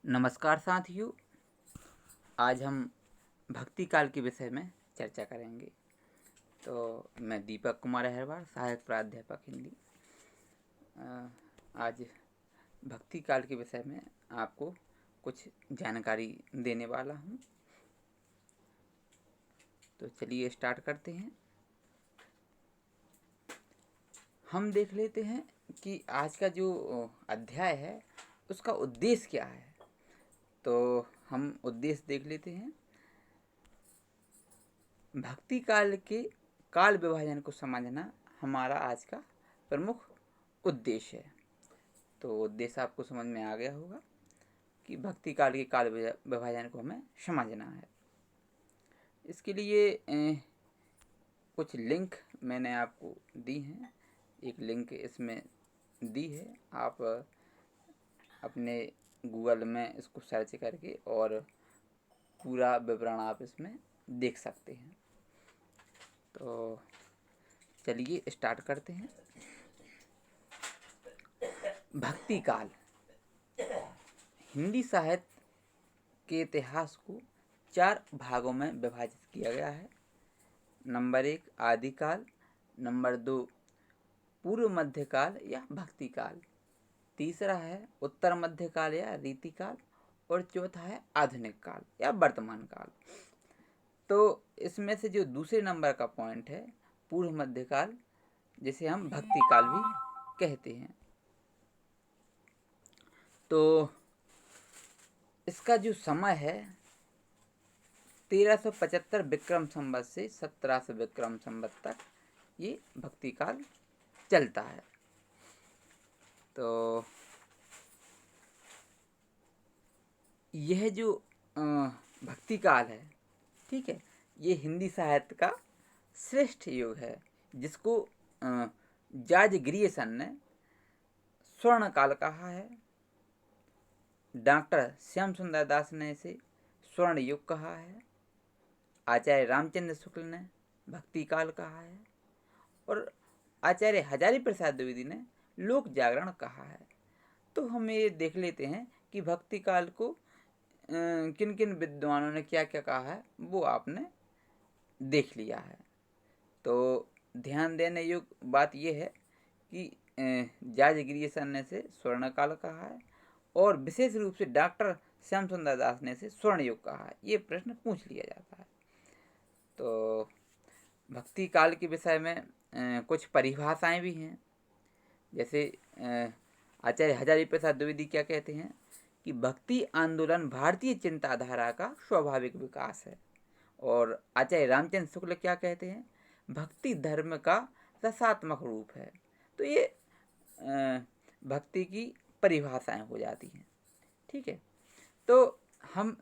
नमस्कार साथियों। आज हम भक्ति काल के विषय में चर्चा करेंगे। तो मैं दीपक कुमार अहरवार, सहायक प्राध्यापक हिंदी। आज भक्ति काल के विषय में आपको कुछ जानकारी देने वाला हूँ। तो चलिए स्टार्ट करते हैं। हम देख लेते हैं कि आज का जो अध्याय है उसका उद्देश्य क्या है। तो हम उद्देश्य देख लेते हैं। भक्ति काल के काल विभाजन को समझना हमारा आज का प्रमुख उद्देश्य है। तो उद्देश्य आपको समझ में आ गया होगा कि भक्ति काल के काल विभाजन को हमें समझना है। इसके लिए कुछ लिंक मैंने आपको दी हैं। एक लिंक इसमें दी है, आप अपने गूगल में इसको सर्च करके और पूरा विवरण आप इसमें देख सकते हैं। तो चलिए स्टार्ट करते हैं। भक्ति काल हिंदी साहित्य के इतिहास को 4 भागों में विभाजित किया गया है। नंबर 1 आदिकाल, नंबर 2 पूर्व मध्यकाल या भक्ति काल, तीसरा है उत्तर मध्यकाल या रीतिकाल, और चौथा है आधुनिक काल या वर्तमान काल। तो इसमें से जो दूसरे नंबर का पॉइंट है पूर्व मध्यकाल, जिसे हम भक्ति काल भी कहते हैं, तो इसका जो समय है 1375 विक्रम संवत से 1700 विक्रम संवत तक ये भक्ति काल चलता है। तो यह जो भक्ति काल है, ठीक है, ये हिंदी साहित्य का श्रेष्ठ युग है, जिसको जॉर्ज ग्रियर्सन ने स्वर्ण काल कहा है। डॉक्टर श्याम सुंदर दास ने इसे स्वर्ण युग कहा है। आचार्य रामचंद्र शुक्ल ने भक्ति काल कहा है, और आचार्य हजारी प्रसाद द्विवेदी ने लोक जागरण कहा है। तो हम ये देख लेते हैं कि भक्ति काल को किन किन विद्वानों ने क्या क्या कहा है, वो आपने देख लिया है। तो ध्यान देने योग्य बात यह है कि जॉर्ज ग्रियर्सन ने इसे स्वर्ण काल कहा है, और विशेष रूप से डॉक्टर श्याम सुंदर दास ने इसे स्वर्ण युग कहा है। ये प्रश्न पूछ लिया जाता है। तो भक्ति काल के विषय में कुछ परिभाषाएं भी हैं। जैसे आचार्य हजारी प्रसाद द्विवेदी क्या कहते हैं कि भक्ति आंदोलन भारतीय चिंताधारा का स्वाभाविक विकास है। और आचार्य रामचंद्र शुक्ल क्या कहते हैं, भक्ति धर्म का रसात्मक रूप है। तो ये भक्ति की परिभाषाएं हो जाती हैं। ठीक है, तो हम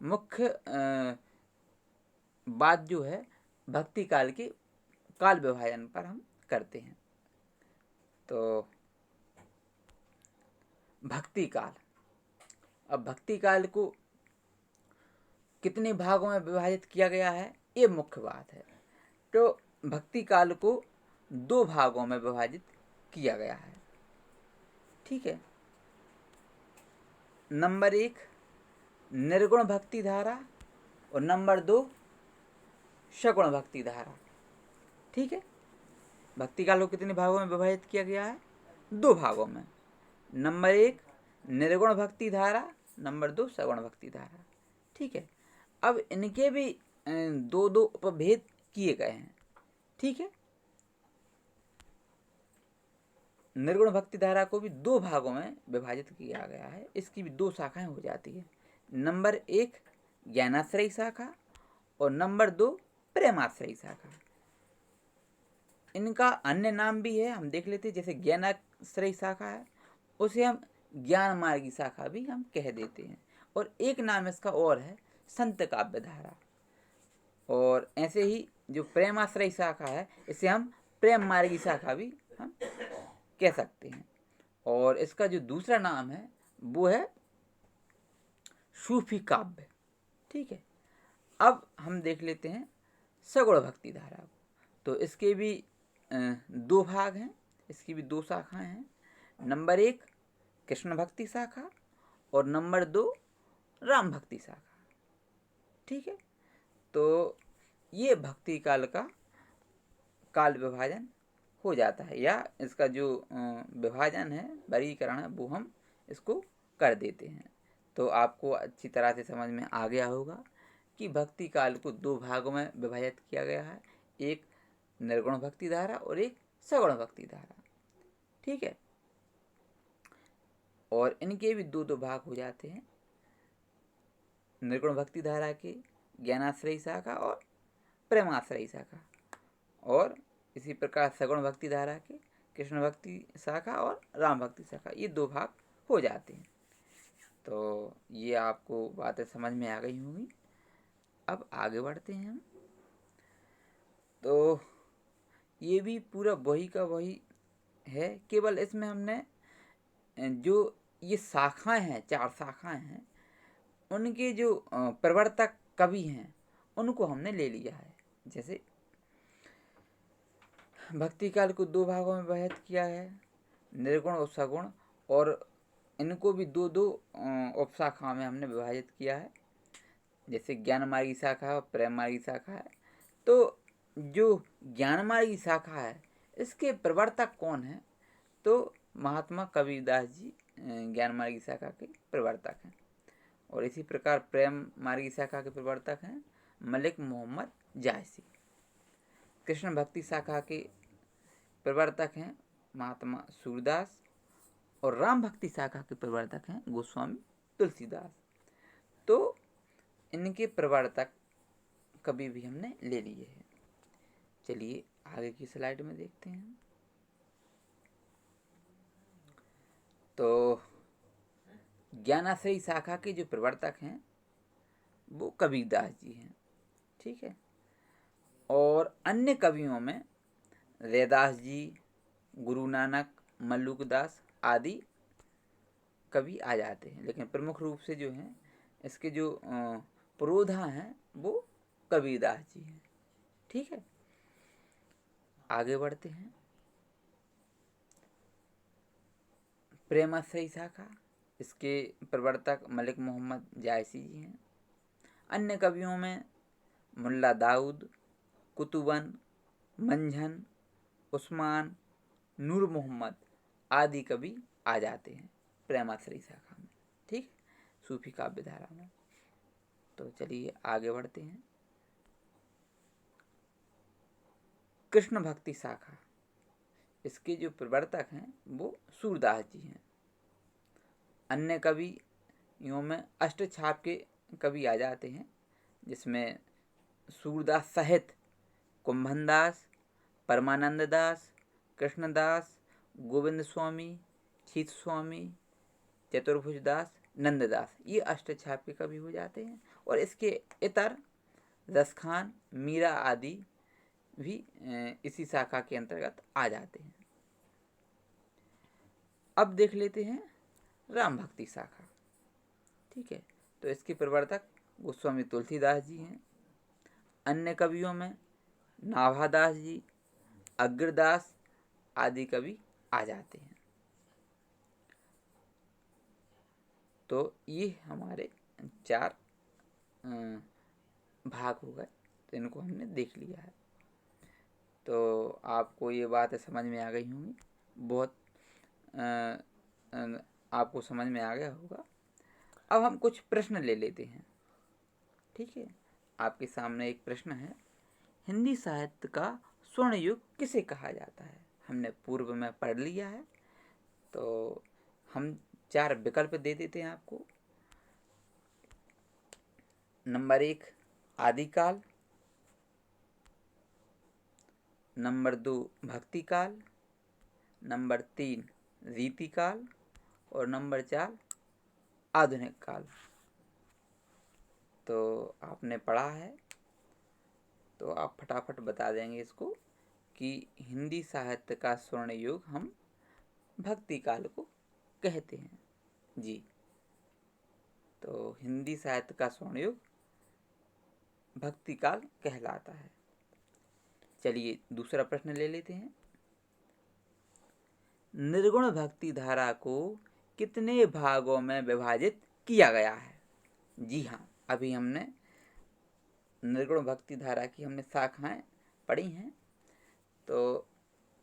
मुख्य बात जो है भक्ति काल के काल विभाजन पर हम करते हैं। तो भक्ति काल, अब भक्ति काल को कितने भागों में विभाजित किया गया है, ये मुख्य बात है। तो भक्ति काल को 2 भागों में विभाजित किया गया है। ठीक है, नंबर 1 निर्गुण भक्ति धारा और नंबर 2 सगुण भक्ति धारा। ठीक है, भक्ति काल को कितने भागों में विभाजित किया गया है, 2 भागों में। नंबर 1 निर्गुण भक्ति धारा, नंबर 2 सगुण भक्ति धारा। ठीक है, अब इनके भी 2 उपभेद किए गए हैं। ठीक है, निर्गुण भक्ति धारा को भी 2 भागों में विभाजित किया गया है। इसकी भी 2 शाखाएं हो जाती है। नंबर 1 ज्ञानाश्रयी शाखा और नंबर 2 प्रेमाश्रयी शाखा। इनका अन्य नाम भी है, हम देख लेते हैं। जैसे ज्ञानाश्रयी शाखा है, उसे हम ज्ञान मार्गी शाखा भी हम कह देते हैं। और एक नाम इसका और है संत काव्य धारा। और ऐसे ही जो प्रेमाश्रयी शाखा है, इसे हम प्रेम मार्गी शाखा भी हम कह सकते हैं। और इसका जो दूसरा नाम है वो है सूफी काव्य। ठीक है, अब हम देख लेते हैं सगुण भक्ति धारा को। तो इसके भी 2 भाग हैं, इसकी भी 2 शाखाएं हैं। नंबर 1 कृष्ण भक्ति शाखा और नंबर 2 राम भक्ति शाखा। ठीक है, तो ये भक्ति काल का काल विभाजन हो जाता है, या इसका जो विभाजन है, वर्गीकरण है, वो हम इसको कर देते हैं। तो आपको अच्छी तरह से समझ में आ गया होगा कि भक्ति काल को 2 भागों में विभाजित किया गया है, एक निर्गुण भक्ति धारा और एक सगुण भक्ति धारा। ठीक है, और इनके भी 2 भाग हो जाते हैं, निर्गुण भक्ति धारा के ज्ञानाश्रयी शाखा और प्रेमाश्रयी शाखा, और इसी प्रकार सगुण भक्ति धारा के कृष्ण भक्ति शाखा और राम भक्ति शाखा, ये 2 भाग हो जाते हैं। तो ये आपको बातें समझ में आ गई होंगी। अब आगे बढ़ते हैं हम। तो ये भी पूरा वही का वही है, केवल इसमें हमने जो ये शाखाएं हैं, 4 शाखाएं हैं, उनके जो प्रवर्तक कवि हैं उनको हमने ले लिया है। जैसे भक्ति काल को 2 भागों में विभाजित किया है, निर्गुण और सगुण, और इनको भी 2 उपशाखाओं में हमने विभाजित किया है, जैसे ज्ञान मार्गी शाखा और प्रेम मार्गी शाखा है। तो जो ज्ञान मार्गी शाखा है, इसके प्रवर्तक कौन है? तो महात्मा कबीरदास जी ज्ञान मार्गी शाखा के प्रवर्तक हैं, और इसी प्रकार प्रेम मार्गी शाखा के प्रवर्तक हैं मलिक मोहम्मद जायसी। कृष्ण भक्ति शाखा के प्रवर्तक हैं महात्मा सूरदास, और राम भक्ति शाखा के प्रवर्तक हैं गोस्वामी तुलसीदास। तो इनके प्रवर्तक कभी भी हमने ले लिए हैं। चलिए आगे की स्लाइड में देखते हैं। तो ज्ञानाश्रयी शाखा के जो प्रवर्तक हैं वो कबीरदास जी हैं। ठीक है, और अन्य कवियों में रैदास जी, गुरु नानक, मल्लुकदास आदि कवि आ जाते हैं, लेकिन प्रमुख रूप से जो हैं इसके जो पुरोधा हैं वो कबीरदास जी हैं। ठीक है, आगे बढ़ते हैं। प्रेमाश्रयी शाखा, इसके प्रवर्तक मलिक मोहम्मद जायसी जी हैं। अन्य कवियों में मुल्ला दाऊद, कुतुबन, मंझन, उस्मान, नूर मोहम्मद आदि कवि आ जाते हैं प्रेमाश्रयी शाखा में। ठीक, सूफी काव्य धारा में। तो चलिए आगे बढ़ते हैं। कृष्ण भक्ति शाखा, इसके जो प्रवर्तक हैं वो सूरदास जी हैं। अन्य कवियों में अष्टछाप के कवि आ जाते हैं, जिसमें सूरदास सहित कुंभनदास, परमानंद दास, कृष्णदास, गोविंद स्वामी, छीत स्वामी, चतुर्भुज दास, नंददास, ये अष्टछाप के कवि हो जाते हैं। और इसके इतर रसखान, मीरा आदि भी इसी शाखा के अंतर्गत आ जाते हैं। अब देख लेते हैं राम भक्ति शाखा। ठीक है, तो इसके प्रवर्तक गोस्वामी तुलसीदास जी हैं। अन्य कवियों में नाभादास जी, अग्रदास आदि कवि आ जाते हैं। तो ये हमारे 4 भाग हो गए, तो इनको हमने देख लिया है। तो आपको ये बात समझ में आ गई होंगी, बहुत आपको समझ में आ गया होगा। अब हम कुछ प्रश्न ले लेते हैं। ठीक है, आपके सामने एक प्रश्न है, हिंदी साहित्य का स्वर्ण युग किसे कहा जाता है? हमने पूर्व में पढ़ लिया है, तो हम 4 विकल्प दे देते हैं आपको। नंबर 1 आदिकाल, नंबर 2 भक्ति काल, नंबर 3 रीतिकाल, और नंबर 4 आधुनिक काल। तो आपने पढ़ा है, तो आप फटाफट बता देंगे इसको कि हिंदी साहित्य का स्वर्ण युग हम भक्ति काल को कहते हैं। जी, तो हिंदी साहित्य का स्वर्ण युग भक्ति काल कहलाता है। चलिए दूसरा प्रश्न ले लेते हैं। निर्गुण भक्ति धारा को कितने भागों में विभाजित किया गया है? जी हाँ, अभी हमने निर्गुण भक्ति धारा की हमने शाखाएं पढ़ी हैं, तो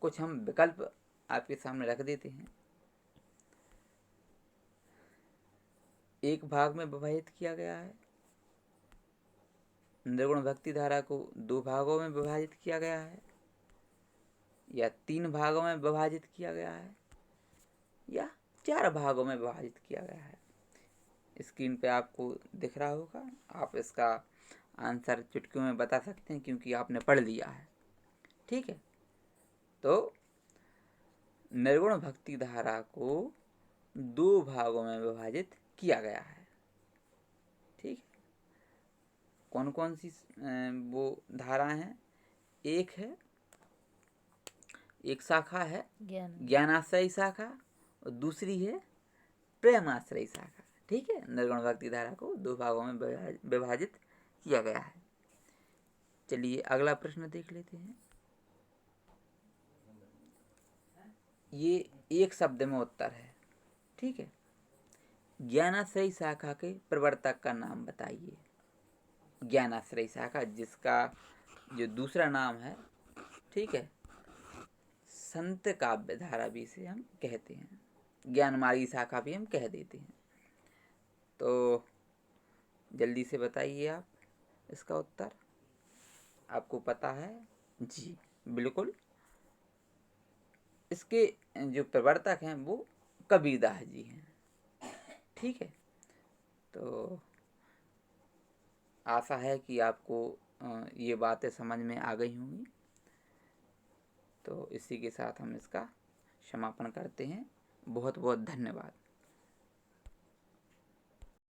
कुछ हम विकल्प आपके सामने रख देते हैं। एक भाग में विभाजित किया गया है, निर्गुण भक्ति धारा को 2 भागों में विभाजित किया गया है, या 3 भागों में विभाजित किया गया है, या 4 भागों में विभाजित किया गया है। स्क्रीन पे आपको दिख रहा होगा, आप इसका आंसर चुटकियों में बता सकते हैं क्योंकि आपने पढ़ लिया है। ठीक है, तो निर्गुण भक्ति धारा को 2 भागों में विभाजित किया गया है। ठीक है, कौन कौन सी वो धाराएं हैं? एक शाखा है ज्ञानाश्रयी शाखा और दूसरी है प्रेमाश्रयी शाखा। ठीक है, निर्गुण भक्ति धारा को 2 भागों में विभाजित किया गया है। चलिए अगला प्रश्न देख लेते हैं। ये एक शब्द में उत्तर है। ठीक है, ज्ञानाश्रयी शाखा के प्रवर्तक का नाम बताइए। ज्ञानाश्रयी शाखा, जिसका जो दूसरा नाम है, ठीक है, संत काव्य धारा भी इसे हम कहते हैं, ज्ञानमार्गी शाखा भी हम कह देते हैं। तो जल्दी से बताइए आप इसका उत्तर। आपको पता है? जी बिल्कुल, इसके जो प्रवर्तक हैं वो कबीरदास जी हैं। ठीक है, तो आशा है कि आपको ये बातें समझ में आ गई होंगी। तो इसी के साथ हम इसका समापन करते हैं। बहुत बहुत धन्यवाद।